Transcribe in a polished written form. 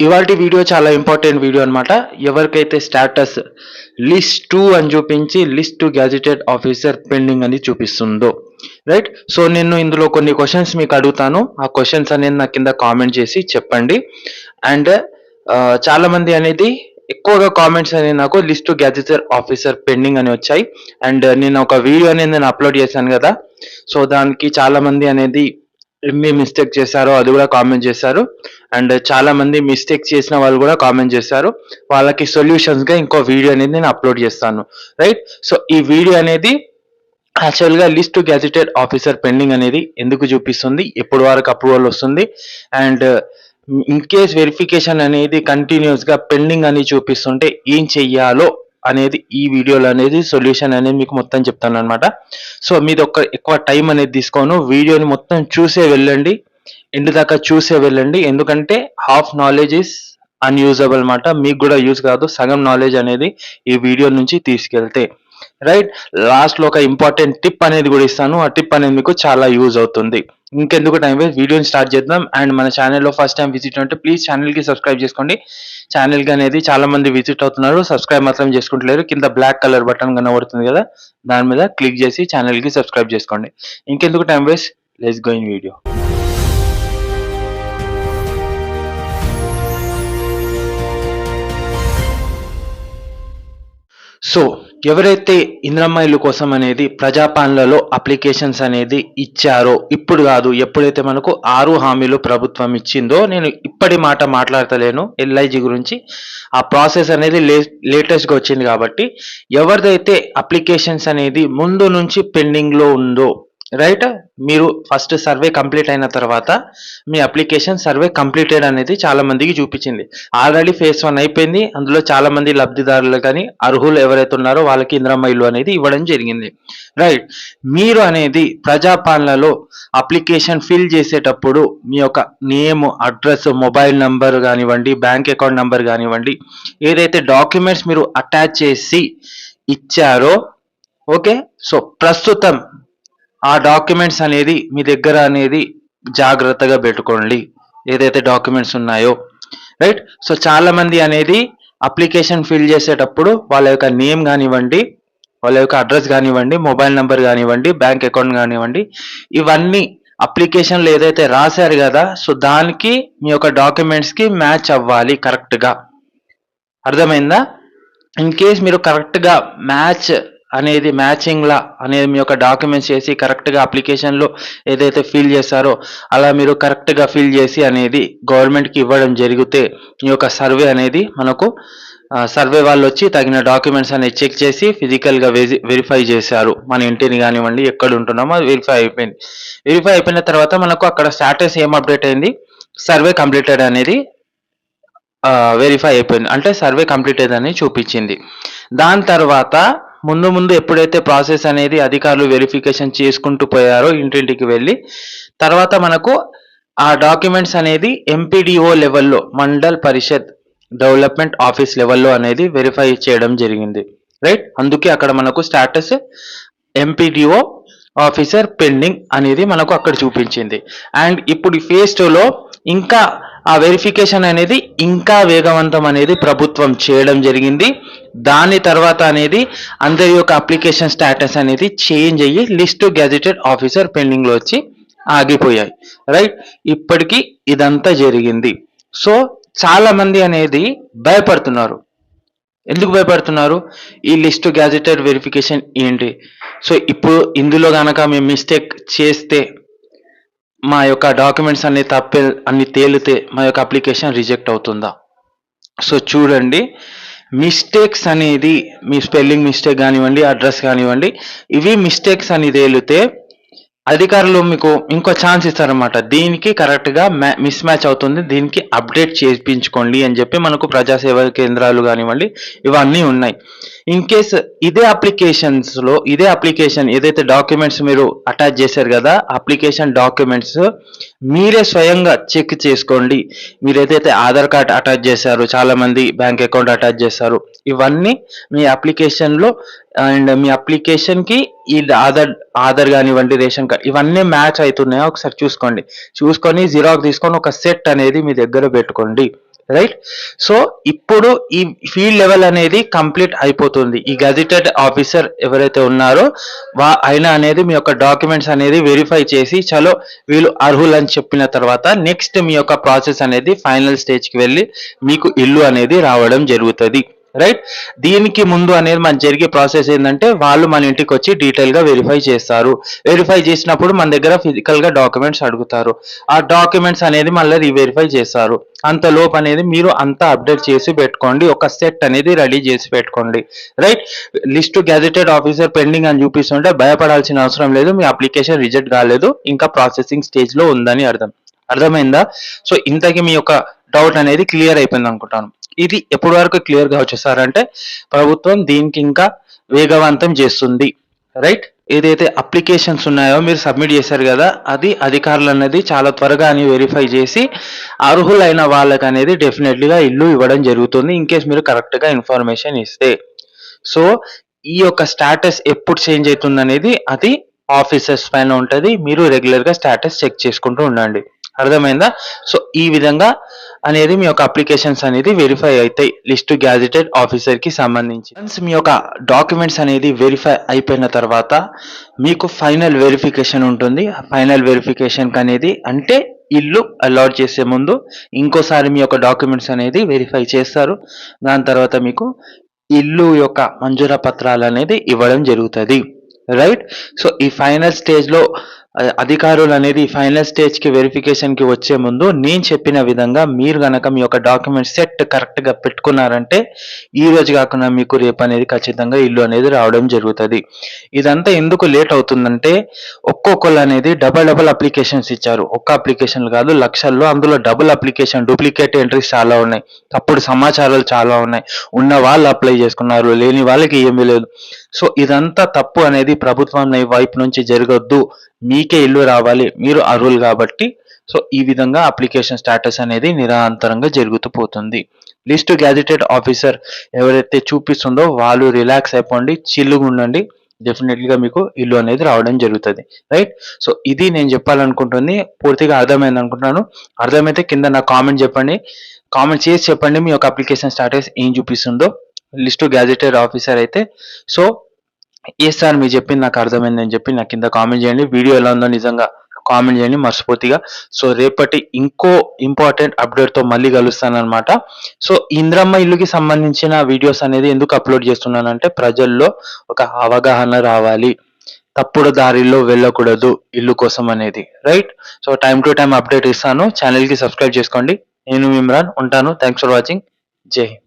ఇవాల్టి వీడియో చాలా important video అనమాట. ఎవరికైతే స్టేటస్ లిస్ట్ 2 అని చూపించి లిస్ట్ 2 గ్యాజెటెడ్ ఆఫీసర్ పెండింగ్ అని చూపిస్తుందో, రైట్? సో నేను ఇందులో కొన్ని క్వశ్చన్స్ మీకు అడుగుతాను. ఆ క్వశ్చన్స్ అనేది నా కింద కామెంట్ చేసి చెప్పండి. అండ్ చాలా మంది అనేది ఎక్కువగా కామెంట్స్ అనేది నాకు లిస్ట్ 2 గ్యాజెటెడ్ ఆఫీసర్ పెండింగ్ అని వచ్చాయి. అండ్ నేను ఒక వీడియో అనేది నేను అప్లోడ్ చేశాను కదా, సో దానికి చాలా మంది అనేది ఎన్ని మిస్టేక్ చేశారో అది కూడా కామెంట్ చేశారు. అండ్ చాలా మంది మిస్టేక్ చేసిన వాళ్ళు కూడా కామెంట్ చేశారు. వాళ్ళకి సొల్యూషన్స్ గా ఇంకో వీడియో అనేది నేను అప్లోడ్ చేస్తాను, రైట్? సో ఈ వీడియో అనేది యాక్చువల్ గా లిస్ట్ గ్యాజెటెడ్ ఆఫీసర్ పెండింగ్ అనేది ఎందుకు చూపిస్తుంది, ఎప్పుడు వరకు అప్రూవల్ వస్తుంది, అండ్ ఇన్ కేస్ వెరిఫికేషన్ అనేది కంటిన్యూస్ గా పెండింగ్ అని చూపిస్తుంటే ఏం చెయ్యాలో అనేది ఈ వీడియోలో అనేది సొల్యూషన్ అనేది మీకు మొత్తం చెప్తాను అనమాట. సో మీది ఎక్కువ టైం అనేది తీసుకోను, వీడియోని మొత్తం చూసే వెళ్ళండి, ఎండ్ దాకా చూసే వెళ్ళండి. ఎందుకంటే హాఫ్ నాలెడ్జ్ ఇస్ అన్యూజబుల్ అనమాట, మీకు కూడా యూజ్ కాదు సగం నాలెడ్జ్ అనేది ఈ వీడియో నుంచి తీసుకెళ్తే, రైట్? లాస్ట్ లో ఒక ఇంపార్టెంట్ టిప్ అనేది కూడా ఇస్తాను. ఆ టిప్ అనేది మీకు చాలా యూజ్ అవుతుంది. ఇంకెందుకు టైం వేస్ట్, వీడియోని స్టార్ట్ చేద్దాం. అండ్ మన ఛానల్లో ఫస్ట్ టైం విజిట్ అంటే ప్లీజ్ ఛానల్కి సబ్స్క్రైబ్ చేసుకోండి. ఛానల్కి అనేది చాలా మంది విజిట్ అవుతున్నారు, సబ్స్క్రైబ్ మాత్రం చేసుకుంటలేరు. కింద బ్లాక్ కలర్ బటన్ కనబడుతుంది కదా, దాని మీద క్లిక్ చేసి ఛానల్కి సబ్స్క్రైబ్ చేసుకోండి. ఇంకెందుకు time waste, let's go in video. So ఎవరైతే ఇందిరమ్మ ఇల్లు కోసం అనేది ప్రజాపాలనలో అప్లికేషన్స్ అనేది ఇచ్చారో, ఇప్పుడు కాదు, ఎప్పుడైతే మనకు 6 హామీలు ప్రభుత్వం ఇచ్చిందో, నేను ఇప్పటి మాట మాట్లాడతలేను ఎల్ఐజి గురించి, ఆ ప్రాసెస్ అనేది లేటెస్ట్గా వచ్చింది కాబట్టి ఎవరిదైతే అప్లికేషన్స్ అనేది ముందు నుంచి పెండింగ్లో ఉందో, రైట్, మీరు ఫస్ట్ సర్వే కంప్లీట్ అయిన తర్వాత మీ అప్లికేషన్ సర్వే కంప్లీటెడ్ అనేది చాలా మందికి చూపించింది. ఆల్రెడీ ఫేజ్ 1 అయిపోయింది, అందులో చాలా మంది లబ్ధిదారులు కానీ అర్హులు ఎవరైతే ఉన్నారో వాళ్ళకి ఇందిరమ్మ ఇల్లు అనేది ఇవ్వడం జరిగింది, రైట్? మీరు అనేది ప్రజాపాలనలో అప్లికేషన్ ఫిల్ చేసేటప్పుడు మీ యొక్క నేమ్, అడ్రస్, మొబైల్ నంబర్ కానివ్వండి, బ్యాంక్ అకౌంట్ నంబర్ కానివ్వండి, ఏదైతే డాక్యుమెంట్స్ మీరు అటాచ్ చేసి ఇచ్చారో, ఓకే, సో ప్రస్తుతం ఆ డాక్యుమెంట్స్ అనేది మీ దగ్గర అనేది జాగ్రత్తగా పెట్టుకోండి, ఏదైతే డాక్యుమెంట్స్ ఉన్నాయో, రైట్? సో చాలా మంది అనేది అప్లికేషన్ ఫిల్ చేసేటప్పుడు వాళ్ళ యొక్క నేమ్ కానివ్వండి, వాళ్ళ యొక్క అడ్రస్ కానివ్వండి, మొబైల్ నెంబర్ కానివ్వండి, బ్యాంక్ అకౌంట్ కానివ్వండి, ఇవన్నీ అప్లికేషన్లో ఏదైతే రాశారు కదా, సో దానికి మీ యొక్క డాక్యుమెంట్స్కి మ్యాచ్ అవ్వాలి కరెక్ట్గా. అర్థమైందా? ఇన్ కేస్ మీరు కరెక్ట్గా మ్యాచింగ్ లా అనేది మీ యొక్క డాక్యుమెంట్స్ చేసి కరెక్ట్గా అప్లికేషన్లో ఏదైతే ఫిల్ చేశారో అలా మీరు కరెక్ట్గా ఫిల్ చేసి అనేది గవర్నమెంట్కి ఇవ్వడం జరిగితే మీ యొక్క సర్వే అనేది మనకు సర్వే వాళ్ళు వచ్చి తగిన డాక్యుమెంట్స్ అనేది చెక్ చేసి ఫిజికల్గా వెరిఫై చేశారు, మన ఇంటిని కానివ్వండి ఎక్కడ ఉంటున్నామో అది వెరిఫై అయిపోయింది. వెరిఫై అయిపోయిన తర్వాత మనకు అక్కడ స్టాటస్ ఏం అప్డేట్ అయింది, సర్వే కంప్లీటెడ్ అనేది వెరిఫై అయిపోయింది, అంటే సర్వే కంప్లీటెడ్ అని చూపించింది. దాని తర్వాత ముందు ఎప్పుడైతే ప్రాసెస్ అనేది అధికారులు వెరిఫికేషన్ చేసుకుంటూ పోయారో ఇంటింటికి వెళ్ళి, తర్వాత మనకు ఆ డాక్యుమెంట్స్ అనేది ఎంపీడీఓ లెవెల్లో, మండల్ పరిషత్ డెవలప్మెంట్ ఆఫీస్ లెవెల్లో అనేది వెరిఫై చేయడం జరిగింది, రైట్? అందుకే అక్కడ మనకు స్టాటస్ ఎంపీడీఓ ఆఫీసర్ పెండింగ్ అనేది మనకు అక్కడ చూపించింది. అండ్ ఇప్పుడు ఫేజ్ 2లో ఇంకా ఆ వెరిఫికేషన్ అనేది ఇంకా వేగవంతం అనేది ప్రభుత్వం చేయడం జరిగింది. దాని తర్వాత అనేది అందరి యొక్క అప్లికేషన్ స్టేటస్ అనేది చేంజ్ అయ్యి లిస్ట్ గ్యాజెటెడ్ ఆఫీసర్ పెండింగ్ లో వచ్చి ఆగిపోయాయి, రైట్? ఇప్పటికీ ఇదంతా జరిగింది. సో చాలా మంది అనేది భయపడుతున్నారు. ఎందుకు భయపడుతున్నారు? ఈ లిస్ట్ గ్యాజెటెడ్ వెరిఫికేషన్ ఏంటి, సో ఇప్పుడు ఇందులో కనుక మేము మిస్టేక్ చేస్తే మా యొక్క డాక్యుమెంట్స్ అన్ని తేలితే మా యొక్క అప్లికేషన్ రిజెక్ట్ అవుతుందా? సో చూడండి, మిస్టేక్స్ అనేది మీ స్పెల్లింగ్ మిస్టేక్ కానివ్వండి, అడ్రస్ కానివ్వండి, ఇవి మిస్టేక్స్ అని తేలితే అధికారులు మీకు ఇంకో ఛాన్స్ ఇస్తారన్నమాట, దీనికి కరెక్ట్గా మిస్ మ్యాచ్ అవుతుంది, దీనికి అప్డేట్ చేయించుకోండి అని చెప్పి మనకు ప్రజాసేవ కేంద్రాలు కానివ్వండి ఇవన్నీ ఉన్నాయి. ఇన్ కేస్ ఇదే అప్లికేషన్ ఏదైతే డాక్యుమెంట్స్ మీరు అటాచ్ చేశారు కదా, అప్లికేషన్ డాక్యుమెంట్స్ మీరే స్వయంగా చెక్ చేసుకోండి. మీరు ఏదైతే ఆధార్ కార్డ్ అటాచ్ చేశారో, చాలా మంది బ్యాంక్ అకౌంట్ అటాచ్ చేశారు, ఇవన్నీ మీ అప్లికేషన్లో అండ్ మీ అప్లికేషన్కి ఈ ఆధార్ కానివ్వండి, రేషన్ కార్డ్ ఇవన్నీ మ్యాచ్ అవుతున్నాయో ఒకసారి చూసుకొని జిరాక్స్ తీసుకొని ఒక సెట్ అనేది మీ దగ్గర పెట్టుకోండి, రైట్. సో ఇప్పుడు ఈ ఫీల్డ్ లెవెల్ అనేది కంప్లీట్ అయిపోతుంది. ఈ గెజిటెడ్ ఆఫీసర్ ఎవరైతే ఉన్నారో ఆయన అనేది మీ యొక్క డాక్యుమెంట్స్ అనేది వెరిఫై చేసి చలో వీళ్ళు అర్హులు అని చెప్పిన తర్వాత నెక్స్ట్ మీ యొక్క ప్రాసెస్ అనేది ఫైనల్ స్టేజ్కి వెళ్ళి మీకు ఇల్లు అనేది రావడం జరుగుతుంది. రైట్. దీనికి ముందు అనేది మన జరిగే ప్రాసెస్ ఏంటంటే వాళ్ళు మన ఇంటికి వచ్చి డీటెయిల్ గా వెరిఫై చేస్తారు. వెరిఫై చేసినప్పుడు మన దగ్గర ఫిజికల్ గా డాక్యుమెంట్స్ అడుగుతారు. ఆ డాక్యుమెంట్స్ అనేది మళ్ళీ రీవెరిఫై చేస్తారు. అంత లోపు అనేది మీరు అంతా అప్డేట్ చేసి పెట్టుకోండి. ఒక సెట్ అనేది రెడీ చేసి పెట్టుకోండి. Right. List gazetted officer pending అని చూపిస్తుంటే భయపడాల్సిన అవసరం లేదు. మీ అప్లికేషన్ రిజెక్ట్ కాలేదు, ఇంకా ప్రాసెసింగ్ స్టేజ్ లో ఉందని అర్థమైందా? సో ఇంతకీ మీ యొక్క డౌట్ అనేది క్లియర్ అయిపోయింది అనుకుంటాను. ఇది ఎప్పటి వరకు క్లియర్ గా వచ్చేసారంటే ప్రభుత్వం దీనికి ఇంకా వేగవంతం చేస్తుంది. రైట్. ఏదైతే అప్లికేషన్స్ ఉన్నాయో మీరు సబ్మిట్ చేశారు కదా, అది అధికారులు అనేది చాలా త్వరగా అని వెరిఫై చేసి అర్హులైన వాళ్ళకి అనేది డెఫినెట్లీగా ఇల్లు ఇవ్వడం జరుగుతుంది, ఇన్ కేస్ మీరు కరెక్ట్ గా ఇన్ఫర్మేషన్ ఇస్తే. సో ఈ యొక్క స్టాటస్ ఎప్పుడు చేంజ్ అవుతుంది అనేది అది ఆఫీసర్స్ పైన ఉంటుంది. మీరు రెగ్యులర్ గా స్టాటస్ చెక్ చేసుకుంటూ ఉండండి. అర్థమైందా? సో ఈ విధంగా అనేది మీ యొక్క అప్లికేషన్స్ అనేది వెరిఫై అవుతాయి లిస్ట్ గ్యాజెటెడ్ ఆఫీసర్ కి సంబంధించి. మీ యొక్క డాక్యుమెంట్స్ అనేది వెరిఫై అయిపోయిన తర్వాత మీకు ఫైనల్ వెరిఫికేషన్ ఉంటుంది. ఫైనల్ వెరిఫికేషన్ అనేది అంటే ఇల్లు అలాట్ చేసే ముందు ఇంకోసారి మీ యొక్క డాక్యుమెంట్స్ అనేది వెరిఫై చేస్తారు. దాని తర్వాత మీకు ఇల్లు యొక్క మంజూరా పత్రాలు అనేది ఇవ్వడం జరుగుతుంది. రైట్. సో ఈ ఫైనల్ స్టేజ్ లో అధికారులు అనేది ఫైనల్ స్టేజ్ కి వెరిఫికేషన్ కి వచ్చే ముందు నేను చెప్పిన విధంగా మీరు గనక మీ యొక్క డాక్యుమెంట్ సెట్ కరెక్ట్ గా పెట్టుకున్నారంటే ఈ రోజు కాకుండా మీకు రేపు అనేది ఖచ్చితంగా ఇల్లు అనేది రావడం జరుగుతుంది. ఇదంతా ఎందుకు లేట్ అవుతుందంటే ఒక్కొక్కరు అనేది డబల్ అప్లికేషన్స్ ఇచ్చారు. ఒక్క అప్లికేషన్ కాదు, లక్షల్లో. అందులో డబుల్ అప్లికేషన్, డూప్లికేట్ ఎంట్రీస్ చాలా ఉన్నాయి, తప్పుడు సమాచారాలు చాలా ఉన్నాయి. ఉన్న వాళ్ళు అప్లై చేసుకున్నారు, లేని వాళ్ళకి ఏమీ లేదు. సో ఇదంతా తప్పు అనేది ప్రభుత్వం వైపు నుంచి జరగొద్దు. మీకే ఇల్లు రావాలి, మీరు అర్హులు కాబట్టి. సో ఈ విధంగా అప్లికేషన్ స్టాటస్ అనేది నిరంతరంగా జరుగుతూ పోతుంది. లిస్ట్ గ్యాజెటెడ్ ఆఫీసర్ ఎవరైతే చూపిస్తుందో వాళ్ళు రిలాక్స్ అయిపోండి, చిల్లుగా ఉండండి. డెఫినెట్లీగా మీకు ఇల్లు అనేది రావడం జరుగుతుంది. రైట్. సో ఇది నేను చెప్పాలనుకుంటుంది. పూర్తిగా అర్థమైంది అనుకుంటున్నాను. అర్థమైతే కింద నాకు కామెంట్ చెప్పండి. కామెంట్ చేసి చెప్పండి మీ యొక్క అప్లికేషన్ స్టాటస్ ఏం చూపిస్తుందో లిస్ట్ గ్యాజెటెడ్ ఆఫీసర్ అయితే. సో ఏ సార్ మీరు చెప్పింది నాకు అర్థమైందని చెప్పి నాకు కింద కామెంట్ చేయండి. వీడియో ఎలా ఉందో నిజంగా కామెంట్ చేయండి మర్చిపోతిగా. సో రేపటి ఇంకో ఇంపార్టెంట్ అప్డేట్తో మళ్ళీ కలుస్తానమాట. సో ఇంద్రమ్మ ఇల్లుకి సంబంధించిన వీడియోస్ అనేది ఎందుకు అప్లోడ్ చేస్తున్నానంటే ప్రజల్లో ఒక అవగాహన రావాలి, తప్పుడు దారిలో వెళ్ళకూడదు ఇల్లు కోసం అనేది. Right. So time to time update ఇస్తాను. ఛానల్కి సబ్స్క్రైబ్ చేసుకోండి. నేను ఇమ్రాన్ ఉంటాను. Thanks for watching. జై హింద్.